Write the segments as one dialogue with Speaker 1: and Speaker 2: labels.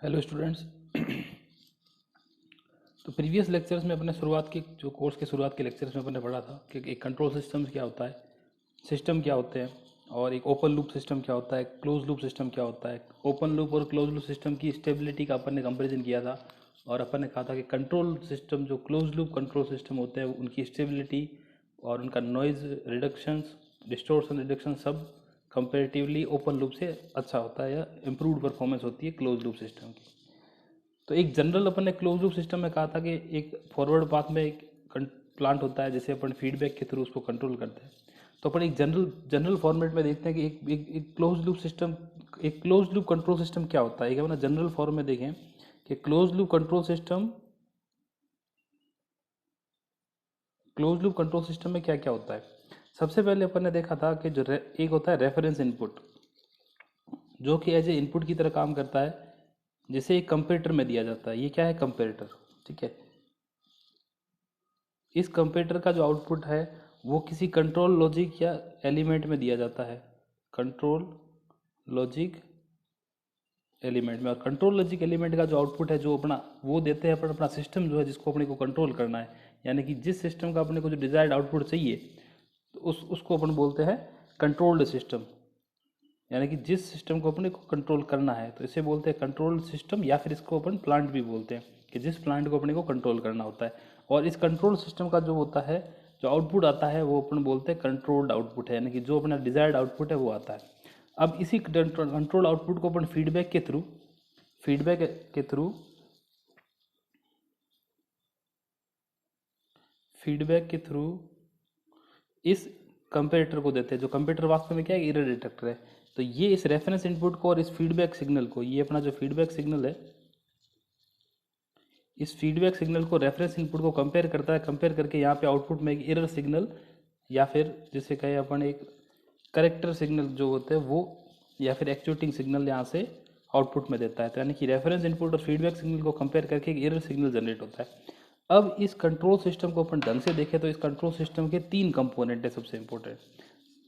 Speaker 1: Hello students. तो previous lectures में अपने शुरुआत के जो कोर्स के शुरुआत के लेक्चर्स में अपने पढ़ा था कि एक कंट्रोल सिस्टम क्या होता है, सिस्टम क्या होते हैं, और एक ओपन लूप सिस्टम क्या होता है, क्लोज लूप सिस्टम क्या होता है। ओपन लूप और क्लोज लूप सिस्टम की स्टेबिलिटी का अपन ने कंपेरिजन किया था और अपन ने कहा था कि कंट्रोल सिस्टम जो क्लोज लूप कंट्रोल सिस्टम होते हैं उनकी स्टेबिलिटी और उनका नॉइज़ रिडक्शंस, डिस्टोर्शन रिडक्शन सब कंपेरेटिवली ओपन लूप से अच्छा होता है या इम्प्रूव्ड परफॉर्मेंस होती है क्लोज लूप सिस्टम की। तो एक जनरल अपन ने क्लोज लूप सिस्टम में कहा था कि एक फॉरवर्ड पाथ में एक प्लांट होता है जिसे अपन फीडबैक के थ्रू उसको कंट्रोल करते हैं। तो अपन एक जनरल फॉर्मेट में देखते हैं कि एक क्लोज लूप सिस्टम, एक क्लोज लूप कंट्रोल सिस्टम क्या होता है। एक अपना जनरल फॉर्म में देखें कि क्लोज लूप कंट्रोल सिस्टम में क्या क्या होता है। सबसे पहले अपन ने देखा था कि एक होता है रेफरेंस इनपुट, जो कि एज ए इनपुट की तरह काम करता है, जिसे एक कंपेरेटर में दिया जाता है। ये क्या है? कंपेरेटर। ठीक है। इस कंपेरेटर का जो आउटपुट है वो किसी कंट्रोल लॉजिक या एलिमेंट में दिया जाता है, कंट्रोल लॉजिक एलिमेंट में। और कंट्रोल लॉजिक एलिमेंट का जो आउटपुट है जो अपना वो देते हैं अपन अपना सिस्टम जो है जिसको अपने को कंट्रोल करना है, यानी कि जिस सिस्टम का अपने को जो डिजायर्ड आउटपुट चाहिए तो उसको अपन बोलते हैं कंट्रोल्ड सिस्टम, यानी कि जिस सिस्टम को अपने को कंट्रोल करना है तो इसे बोलते हैं कंट्रोल सिस्टम, या फिर इसको अपन प्लांट भी बोलते हैं कि जिस प्लांट को अपने को कंट्रोल करना होता है। और इस कंट्रोल सिस्टम का जो होता है, जो आउटपुट आता है वो अपन बोलते हैं कंट्रोल्ड आउटपुट है, यानी कि जो अपना डिजायर्ड आउटपुट है वो आता है। अब इसी कंट्रोल आउटपुट को अपन फीडबैक के थ्रू इस कंपेरेटर को देते हैं। जो कंपेरेटर वास्तव में क्या है? एरर डिटेक्टर है। तो ये इस रेफरेंस इनपुट को और इस फीडबैक सिग्नल को, ये अपना जो फीडबैक सिग्नल है, इस फीडबैक सिग्नल को रेफरेंस इनपुट को कंपेयर करता है। कंपेयर करके यहाँ पे आउटपुट में एक एरर सिग्नल या फिर जिसे कहे अपन एक करेक्टर सिग्नल जो होते हैं वो, या फिर एक्चुएटिंग सिग्नल यहाँ से आउटपुट में देता है। तो यानी कि रेफरेंस इनपुट और फीडबैक सिग्नल को कंपेयर करके एक एरर सिग्नल जनरेट होता है। अब इस कंट्रोल सिस्टम को अपन ढंग से देखें तो इस कंट्रोल सिस्टम के 3 कंपोनेंट है सबसे इंपॉर्टेंट।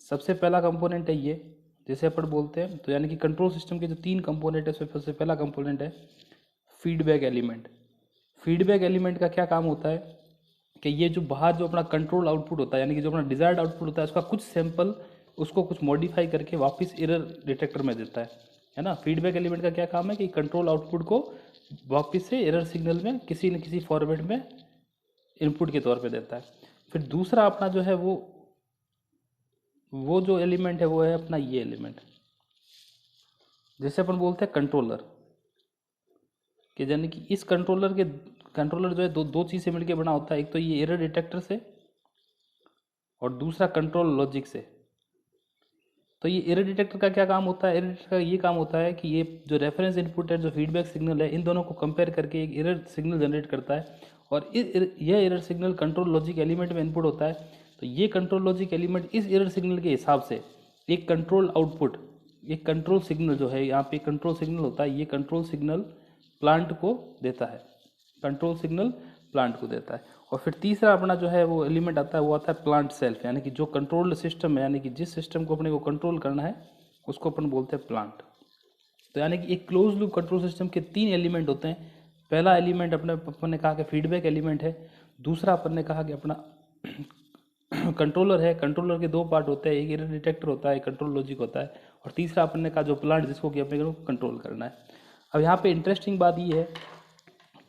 Speaker 1: सबसे पहला कंपोनेंट है ये, जिसे अपन बोलते हैं, तो यानी कि कंट्रोल सिस्टम के जो 3 कंपोनेंट है उसमें सबसे पहला कंपोनेंट है फीडबैक एलिमेंट। फीडबैक एलिमेंट का क्या काम होता है कि ये जो बाहर जो अपना कंट्रोल आउटपुट होता है, यानी कि जो अपना डिजायर्ड आउटपुट होता है, उसका कुछ सैंपल उसको कुछ मॉडिफाई करके वापस एरर डिटेक्टर में देता है ना। फीडबैक एलिमेंट का क्या काम है कि कंट्रोल आउटपुट को वापस से एरर सिग्नल में किसी न किसी फॉर्मेट में इनपुट के तौर पे देता है। फिर दूसरा अपना जो है वो जो एलिमेंट है वो है अपना ये एलिमेंट, जैसे अपन बोलते हैं कंट्रोलर, कि यानी कि इस कंट्रोलर जो है दो चीज़ से मिलकर बना होता है। एक तो ये एरर डिटेक्टर से और दूसरा कंट्रोल लॉजिक से। तो ये एरर डिटेक्टर का क्या काम होता है? एरर डिटेक्टर का ये काम होता है कि ये जो रेफरेंस इनपुट है, जो फीडबैक सिग्नल है, इन दोनों को कंपेयर करके एक एरर सिग्नल जनरेट करता है। और यह error signal control logic element में इनपुट होता है। तो ये कंट्रोल लॉजिक एलिमेंट इस एरर सिग्नल के हिसाब से एक कंट्रोल आउटपुट, एक कंट्रोल सिग्नल जो है, यहाँ पे कंट्रोल सिग्नल होता है, ये कंट्रोल सिग्नल प्लांट को देता है, कंट्रोल सिग्नल प्लांट को देता है। और फिर तीसरा अपना जो है वो एलिमेंट आता है, वो आता है प्लांट सेल्फ, यानी कि जो कंट्रोल्ड सिस्टम है, यानी कि जिस सिस्टम को अपने को कंट्रोल करना है उसको अपन बोलते हैं प्लांट। तो यानी कि एक क्लोज लूप कंट्रोल सिस्टम के 3 एलिमेंट होते हैं। पहला एलिमेंट अपन ने कहा कि फीडबैक एलिमेंट है। दूसरा अपन ने कहा कि अपना कंट्रोलर है। कंट्रोलर के 2 पार्ट होते हैं, एक एरर डिटेक्टर होता है, एक कंट्रोल लॉजिक होता है। और तीसरा अपन ने कहा जो प्लांट, जिसको कि अपने को कंट्रोल करना है। अब यहाँ पे इंटरेस्टिंग बात ये है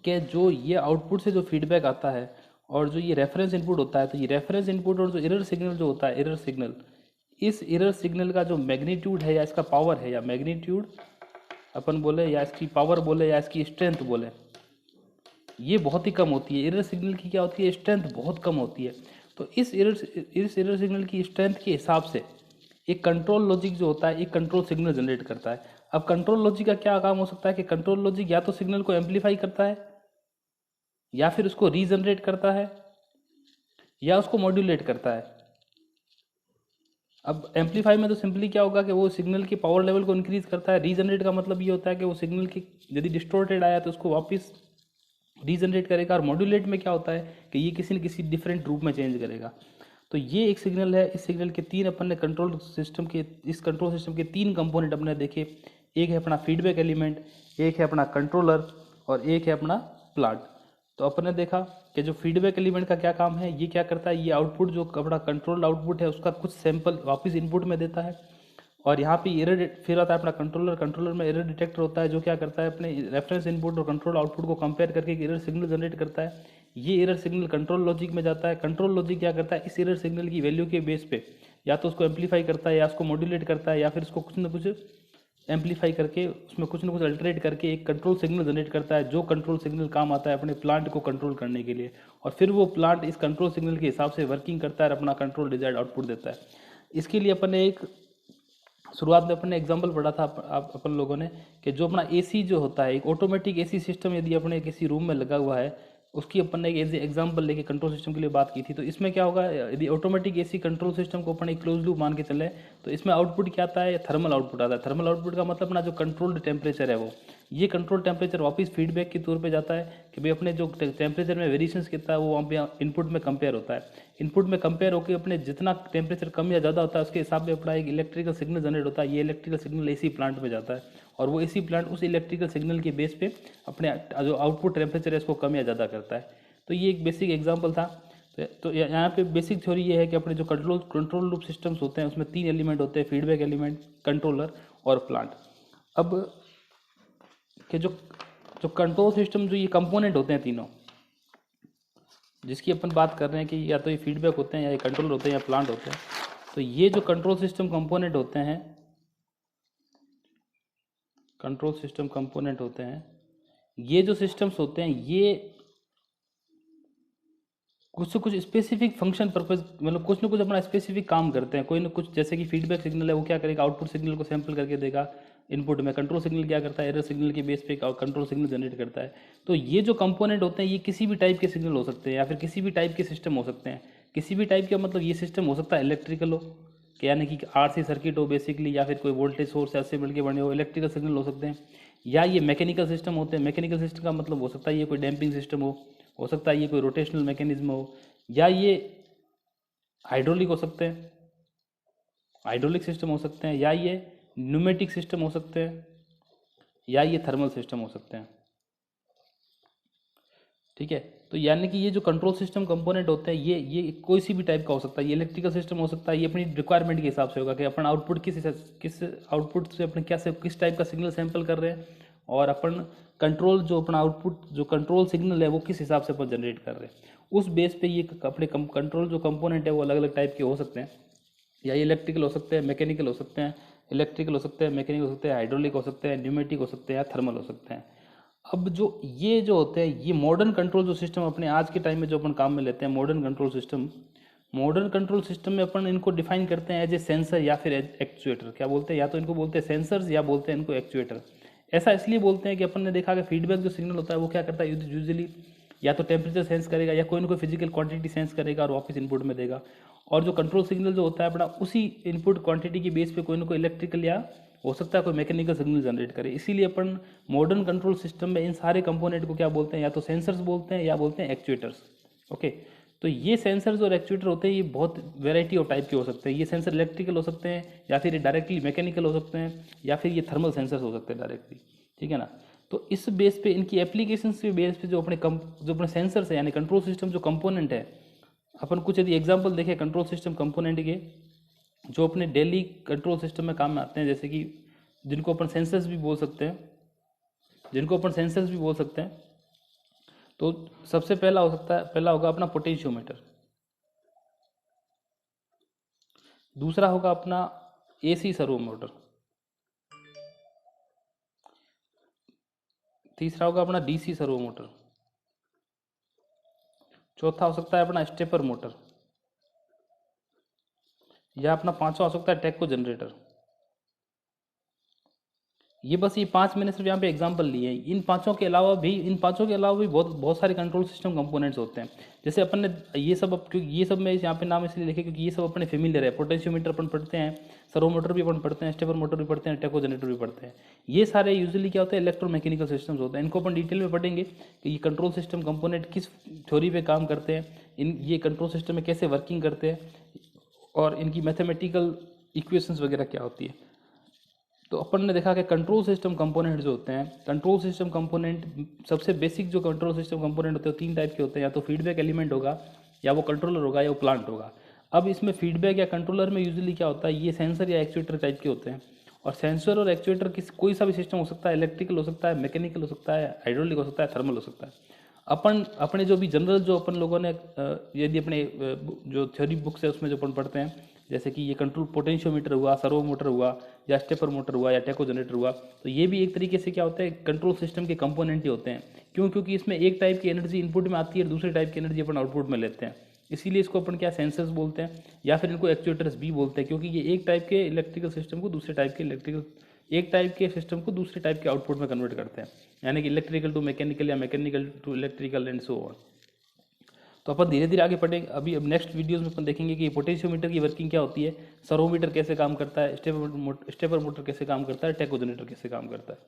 Speaker 1: कि जो ये आउटपुट से जो फीडबैक आता है और जो ये रेफरेंस इनपुट होता है, तो ये रेफरेंस इनपुट और जो एरर सिग्नल जो होता है, एरर सिग्नल, इस एरर सिग्नल का जो मैग्नीट्यूड है या इसका पावर है, या मैग्नीट्यूड अपन बोले या इसकी पावर बोले या इसकी स्ट्रेंथ बोले, ये बहुत ही कम होती है। एरर सिग्नल की क्या होती है? स्ट्रेंथ बहुत कम होती है। तो इस एरर सिग्नल की स्ट्रेंथ के हिसाब से एक कंट्रोल लॉजिक जो होता है एक कंट्रोल सिग्नल जनरेट करता है। अब कंट्रोल लॉजिक का क्या काम हो सकता है कि कंट्रोल लॉजिक या तो सिग्नल को एम्पलीफाई करता है, या फिर उसको रीजनरेट करता है, या उसको मॉड्यूलेट करता है। अब एम्पलीफाई में तो सिंपली क्या होगा कि वो सिग्नल की पावर लेवल को इंक्रीज करता है। रीजनरेट का मतलब ये होता है कि वो सिग्नल की यदि डिस्टोर्टेड आया तो उसको वापस रीजनरेट करेगा। और मॉड्यूलेट में क्या होता है कि ये किसी न किसी डिफरेंट रूप में चेंज करेगा। तो ये एक सिग्नल है। इस सिग्नल के 3 अपन ने कंट्रोल सिस्टम के, इस कंट्रोल सिस्टम के 3 कंपोनेंट अपने देखे। एक है अपना फीडबैक एलिमेंट, एक है अपना कंट्रोलर और एक है अपना प्लांट। तो अपन ने देखा कि जो फीडबैक एलिमेंट का क्या काम है, ये क्या करता है, ये आउटपुट जो अपना कंट्रोल्ड आउटपुट है उसका कुछ सैंपल वापस इनपुट में देता है। और यहाँ पे एरर फिर आता है अपना कंट्रोलर, कंट्रोलर में एरर डिटेक्टर होता है जो क्या करता है अपने रेफरेंस इनपुट और कंट्रोल आउटपुट को कंपेयर करके एक एरर सिग्नल जनरेट करता है। ये एरर सिग्नल कंट्रोल लॉजिक में जाता है। कंट्रोल लॉजिक क्या करता है, इस एरर सिग्नल की वैल्यू के बेस पे या तो उसको एम्पलीफाई करता है या उसको मॉड्यूलेट करता है या फिर उसको कुछ ना कुछ एम्पलीफाई करके उसमें कुछ ना कुछ अल्टरेट करके एक कंट्रोल सिग्नल जनरेट करता है, जो कंट्रोल सिग्नल काम आता है अपने प्लांट को कंट्रोल करने के लिए। और फिर वो प्लांट इस कंट्रोल सिग्नल के हिसाब से वर्किंग करता है और अपना कंट्रोल डिजायर्ड आउटपुट देता है। इसके लिए अपन ने एक शुरुआत में अपन ने एग्जाम्पल पढ़ा था अपन लोगों ने कि जो अपना एसी जो होता है, एक ऑटोमेटिक एसी सिस्टम यदि अपने किसी रूम में लगा हुआ है, उसकी अपन ने एक एग्जाम्पल लेके कंट्रोल सिस्टम के लिए बात की थी। तो इसमें क्या होगा, यदि ऑटोमेटिक एसी कंट्रोल सिस्टम को अपन एक क्लोज लूप मान के चले तो इसमें आउटपुट क्या आता है, थर्मल आउटपुट आता है। थर्मल आउटपुट का मतलब अपना जो कंट्रोल्ड टेम्परेचर है वो, ये कंट्रोल टेम्परेचर वापस फीडबैक के तौर पे जाता है कि भाई अपने जो टेम्परेचर में वेरिएशंस कितना है वो वहाँ पे इनपुट में कंपेयर होता है। इनपुट में कंपेयर होकर अपने जितना टेम्परेचर कम या ज़्यादा होता है उसके हिसाब से अपना एक इलेक्ट्रिकल सिग्नल जनरेट होता है। ये इलेक्ट्रिकल सिग्नल एसी प्लांट में जाता है और वो एसी प्लांट उस इलेक्ट्रिकल सिग्नल के बेस पे अपने जो आउटपुट टेम्परेचर है इसको कम या ज़्यादा करता है। तो ये एक बेसिक एग्जाम्पल था। तो यहाँ पे बेसिक थ्योरी ये है कि अपने जो कंट्रोल लूप सिस्टम्स होते हैं उसमें 3 एलिमेंट होते हैं, फीडबैक एलिमेंट, कंट्रोलर और प्लांट। अब कि जो कंट्रोल सिस्टम जो ये कंपोनेंट होते हैं तीनों जिसकी अपन बात कर रहे हैं कि या तो ये फीडबैक होते हैं या ये कंट्रोलर होते हैं या प्लांट होते हैं, तो ये जो कंट्रोल सिस्टम कंपोनेंट होते हैं, कंट्रोल सिस्टम कंपोनेंट होते हैं, ये जो सिस्टम्स होते हैं ये कुछ कुछ स्पेसिफिक फंक्शन पर्पज मतलब कुछ ना कुछ अपना स्पेसिफिक काम करते हैं। कोई ना कुछ, जैसे कि फीडबैक सिग्नल है वो क्या करेगा, आउटपुट सिग्नल को सैंपल करके देगा इनपुट में। कंट्रोल सिग्नल क्या करता है, एरर सिग्नल के बेस पे कंट्रोल सिग्नल जनरेट करता है। तो ये जो कंपोनेंट होते हैं ये किसी भी टाइप के सिग्नल हो सकते हैं या फिर किसी भी टाइप के सिस्टम हो सकते हैं। किसी भी टाइप का मतलब ये सिस्टम हो सकता है इलेक्ट्रिकल हो, कि यानी कि आरसी सर्किट हो बेसिकली, या फिर कोई वोल्टेज सोर्स ऐसे मिलकर बने हो, इलेक्ट्रिकल सिग्नल हो सकते हैं। या ये मैकेनिकल सिस्टम होते हैं। मैकेनिकल सिस्टम का मतलब हो सकता है ये कोई डैम्पिंग सिस्टम हो सकता है ये कोई रोटेशनल मैकेनिज्म हो, या ये हाइड्रोलिक हो सकते हैं, हाइड्रोलिक सिस्टम हो सकते हैं, या ये न्यूमेटिक सिस्टम हो सकते हैं, या ये थर्मल सिस्टम हो सकते हैं। ठीक है, तो यानी कि ये जो कंट्रोल सिस्टम कंपोनेंट होते हैं ये कोई सी भी टाइप का हो सकता है। ये इलेक्ट्रिकल सिस्टम हो सकता है, ये अपनी रिक्वायरमेंट के हिसाब से होगा कि अपन आउटपुट किस आउटपुट से अपन किस टाइप का सिग्नल सैंपल कर रहे हैं, और अपन कंट्रोल जो अपना आउटपुट जो कंट्रोल सिग्नल है वो किस हिसाब से अपन जनरेट कर रहे हैं, उस बेस पे ये अपने कंट्रोल जो कंपोनेंट है वो अलग अलग टाइप के हो सकते हैं। या ये इलेक्ट्रिकल हो सकते हैं, मैकेनिकल हो सकते हैं, इलेक्ट्रिकल हो सकते हैं, मैकेनिकल हो सकते हैं, हाइड्रोलिक हो सकते हैं, न्यूमेटिक हो सकते हैं, या थर्मल हो सकते हैं। अब जो होते हैं ये मॉडर्न कंट्रोल जो सिस्टम अपने आज के टाइम में जो अपन काम में लेते हैं, मॉडर्न कंट्रोल सिस्टम में अपन इनको डिफाइन करते हैं एज ए सेंसर या फिर एक्चुएटर। क्या बोलते हैं, या तो इनको बोलते हैं सेंसर्स या बोलते हैं इनको एक्चुएटर। ऐसा इसलिए बोलते हैं कि अपन ने देखा कि फीडबैक जो सिग्नल होता है वो क्या करता है, यूजुअली या तो टेम्परेचर सेंस करेगा या कोई ना कोई फिजिकल क्वांटिटी सेंस करेगा और वापस इनपुट में देगा। और जो कंट्रोल सिग्नल जो होता है अपना उसी इनपुट क्वांटिटी की बेस पे कोई ना कोई इलेक्ट्रिकल या हो सकता है कोई मैकेनिकल सिग्नल जनरेट करे। इसीलिए अपन मॉडर्न कंट्रोल सिस्टम में इन सारे कंपोनेंट को क्या बोलते हैं, या तो सेंसर्स बोलते हैं या बोलते हैं एक्चुएटर्स। ओके, तो ये सेंसर्स और एक्चुएटर होते हैं, ये बहुत वेराइटी ऑफ टाइप के हो सकते हैं। ये सेंसर इलेक्ट्रिकल हो सकते हैं या फिर डायरेक्टली मैकेनिकल हो सकते हैं या फिर ये थर्मल सेंसर्स हो सकते हैं डायरेक्टली। ठीक है ना, तो इस बेस पे इनकी एप्लीकेशंस के बेस पे जो अपने सेंसर्स है यानी कंट्रोल सिस्टम जो कंपोनेंट है, अपन कुछ यदि एग्जांपल देखें कंट्रोल सिस्टम कंपोनेंट के जो अपने डेली कंट्रोल सिस्टम में काम में आते हैं, जैसे कि जिनको अपन सेंसर्स भी बोल सकते हैं, तो सबसे पहला होगा अपना पोटेंशियोमीटर। दूसरा होगा अपना एसी सर्वो मोटर। तीसरा होगा अपना डीसी सर्वो मोटर। चौथा हो सकता है अपना स्टेपर मोटर, या अपना पांचवा हो सकता है टेको जनरेटर। ये 5 मैंने सिर्फ यहाँ पे एग्जांपल लिए हैं। इन पांचों के अलावा भी बहुत सारे कंट्रोल सिस्टम कंपोनेंट्स होते हैं। जैसे अपन ने ये सब मैं यहाँ पे नाम इसलिए लिखे क्योंकि ये सब अपने फेमिलियर है। पोटेंशियोमीटर अपन पढ़ते हैं, सर्वो मोटर भी अपन पढ़ते हैं, स्टेपर मोटर भी पढ़ते हैं, टेको जनरेटर भी पढ़ते हैं। ये सारे यूजुअली क्या होते हैं, इलेक्ट्रोमैकेनिकल सिस्टम्स होते हैं। इनको अपन डिटेल में पढ़ेंगे कि ये कंट्रोल सिस्टम कंपोनेंट किस थ्योरी पे काम करते हैं, ये कंट्रोल सिस्टम में कैसे वर्किंग करते हैं और इनकी मैथमेटिकल इक्वेशंस वगैरह क्या होती है। तो अपन ने देखा कि कंट्रोल सिस्टम कंपोनेंट जो होते हैं, कंट्रोल सिस्टम कंपोनेंट सबसे बेसिक जो कंट्रोल सिस्टम कंपोनेंट होते हैं 3 टाइप के होते हैं, या तो फीडबैक एलिमेंट होगा, या वो कंट्रोलर होगा, या वो प्लांट होगा। अब इसमें फीडबैक या कंट्रोलर में यूजुअली क्या होता है, ये सेंसर या एक्चुएटर टाइप के होते हैं। और सेंसर और एक्चुएटर कोई सा भी सिस्टम हो सकता है, इलेक्ट्रिकल हो सकता है, मैकेनिकल हो सकता है, हाइड्रोलिक हो सकता है, थर्मल हो सकता है। अपन अपने जो भी जनरल जो अपन लोगों ने यदि अपने जो थ्योरी बुक्स है उसमें जो अपन पढ़ते हैं, जैसे कि ये कंट्रोल पोटेंशियोमीटर हुआ, सर्वो मोटर हुआ, या स्टेपर मोटर हुआ, या टेको जनरेटर हुआ, तो ये भी एक तरीके से क्या होता है, कंट्रोल सिस्टम के कंपोनेंट ही होते हैं। क्यों? क्योंकि इसमें एक टाइप की एनर्जी इनपुट में आती है और दूसरे टाइप की एनर्जी अपन आउटपुट में लेते हैं। इसीलिए इसको अपन क्या सेंसर्स बोलते हैं, या फिर इनको एक्चुएटर्स भी बोलते हैं, क्योंकि ये एक टाइप के इलेक्ट्रिकल सिस्टम को दूसरे टाइप के एक टाइप के सिस्टम को दूसरे टाइप के आउटपुट में कन्वर्ट करते हैं, यानी कि इलेक्ट्रिकल टू मैकेनिकल या mechanical to electrical and so on. तो अपन धीरे धीरे आगे पढ़ेंगे। अभी अब नेक्स्ट वीडियोस में अपन देखेंगे कि पोटेंशियोमीटर की वर्किंग क्या होती है, सर्वोमीटर कैसे काम करता है, स्टेपर मोटर कैसे काम करता है, टेको जनरेटर कैसे काम करता है।